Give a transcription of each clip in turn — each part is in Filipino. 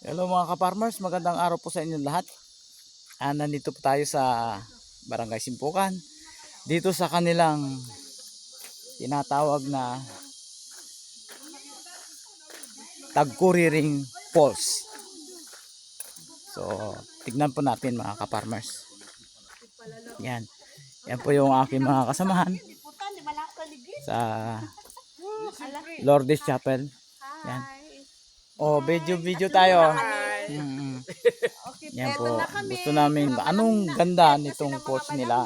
Hello mga ka-farmers, magandang araw po sa inyo lahat. Nandito po tayo sa Barangay Simpukan. Dito sa kanilang tinatawag na Tagkuriring Falls. So, tignan po natin mga ka-farmers. Yan. Yan po yung aking mga kasamahan sa Lourdes Chapel. Yan. Oh, video tayo. Yan po. Gusto namin anong ganda nitong falls nila.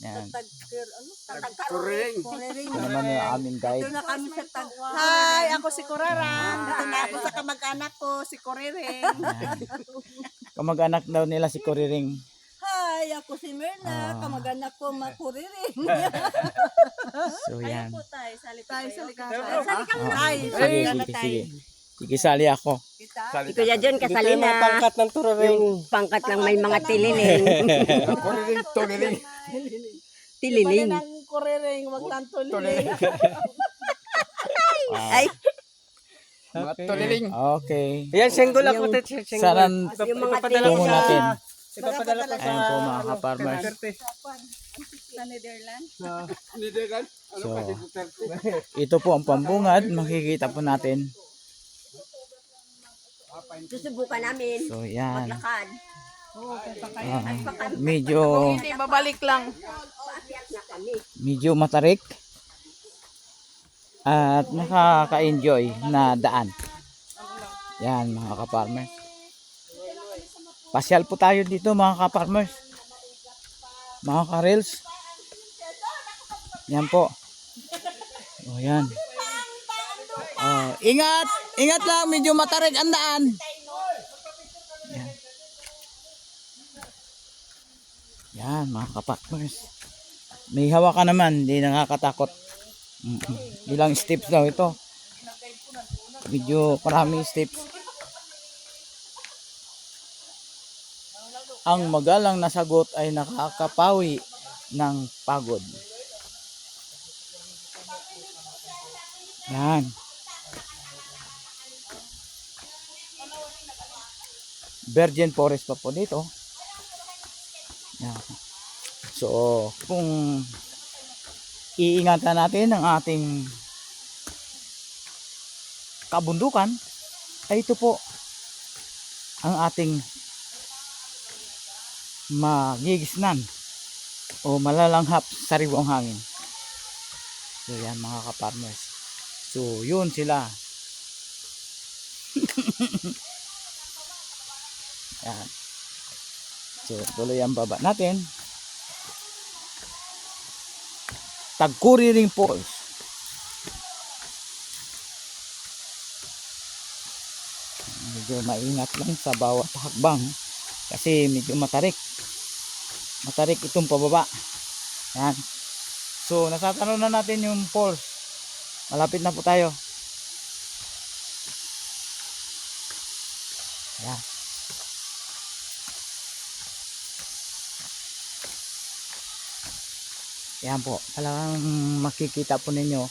Yan. Kuriring. Ito naman yung aming guide. Dito na kami sa Hi, ako si Kurarang. Dito na ako sa kamag-anak ko, si Kuriring. Yan. Kamag-anak daw nila si Kuriring. Hi, ako si Mirna. Kamag-anak ko, Makuriring. So yan. Tayo, salika. Sige. Ikisali ako. Si Kuya John kasali na. Pangkat ng turiring. Yung pangkat lang may mga tililing. Kuriring, turiring. Tililing. Ang Kuriring, wag lang tuliling. Ay, Mga turiring. Okay. Yan, single ako. Saran yung mga tungo tililing. natin. Ipapadala ko sa... Ayan po mga ka-farmers. Sa Netherlands. Netherlands. Ano So, kasi Duterte? ito po ang pambungad. Makikita po natin. Susubukan namin. So yan. Maglakad. Medyo Hindi, babalik lang. Paakyat na kami. medyo matarik. At nakaka-enjoy na daan. Yan mga ka-farmers. Pasyal po tayo dito mga ka-farmers. Mga ka-reels. Yan po. O yan. Ingat! Ingat lang, medyo matarik ang daan. Yan. Yan mga ka-farmers. May hawakan naman, hindi nakakatakot. Ilang steps daw ito. Medyo maraming steps. Ang magalang na sagot ay nakakapawi ng pagod. Yan. Virgin forest pa po dito. Yan. So, kung iingatan natin ang ating kabundukan, ay ito po ang ating magigisnan o malalanghap sariwang hangin. So yan mga ka-farmers. So yun sila. Yan. So tuloy ang baba natin. Tagkuriring Falls. Medyo maingat lang sa bawat hakbang kasi medyo matarik itong pababa. Yan. So natatanaw na natin yung falls. Malapit na po tayo. Yan. Yan po, talagang makikita po ninyo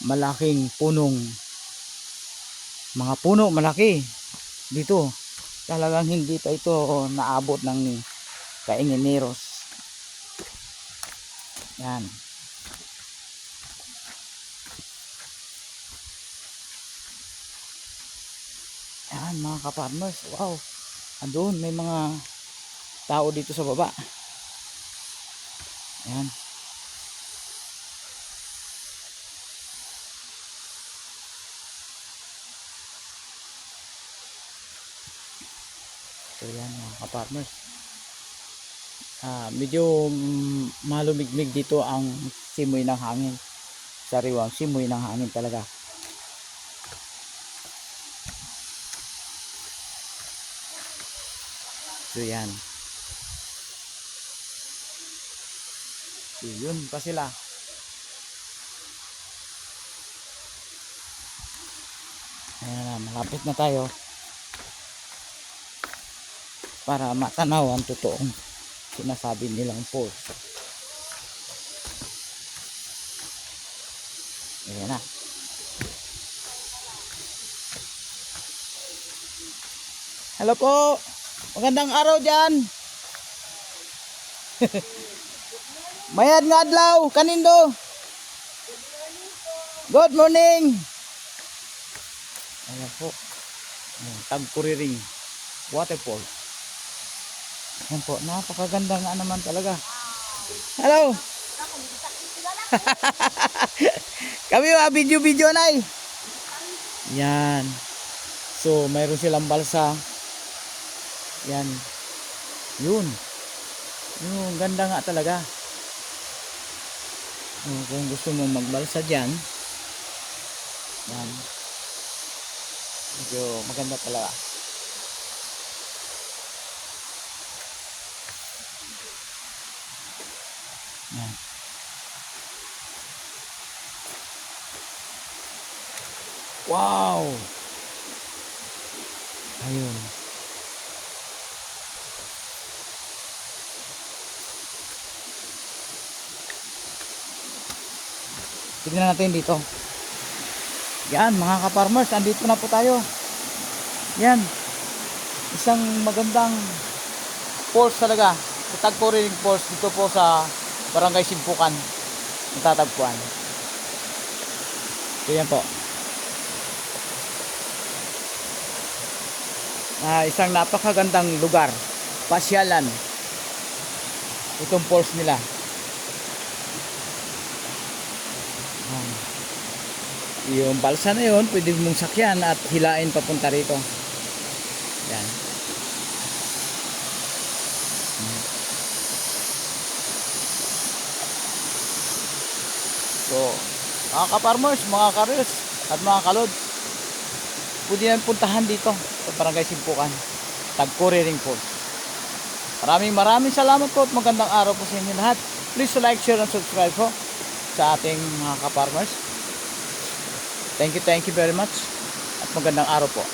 malaking mga puno malaki dito. Talagang hindi pa ito naabot ng kaingineros. Yan. Yan mga ka-farmers. Wow. Andun may mga tao dito sa baba. Yan. So yan mga ka-farmers. Medyo malumigmig dito ang simoy ng hangin. Sariwang simoy ng hangin talaga. So yan. So yun pa sila. Ayan na, malapit na tayo. Para matanaw ang totoong sinasabi nilang falls. Ayan na. Hello po. Magandang araw dyan. Mayad nga adlaw. Kanindo. Good morning. Ayan po. Tagkuriring waterfall. Ayan po. Napakaganda nga naman talaga. Hello. Kami video na eh. Yan. So, mayroon silang balsa. Yan. Yun. Yung ganda nga talaga. Kung gusto mo magbalsa dyan, yan. Medyo maganda talaga. Yan. Wow! Ayun. Tignan natin dito. Yan, mga ka-farmers, andito na po tayo. Yan. Isang magandang falls talaga. Sa Tagkuriring Falls dito po sa Barangay Simpukan. Natatagpuan. So yan po. Isang napakagandang lugar. Pasyalan. Itong falls nila. Yung balsa na yun, pwede mong sakyan at hilain papunta rito. Yan. So, mga ka-farmers, mga ka-reels, at mga kalod, pwede nang puntahan dito sa Barangay Simpukan, Tagkuriring Falls. Maraming salamat po at magandang araw po sa inyo lahat. Please like, share, and subscribe po sa ating mga ka-farmers. Thank you very much at magandang araw po.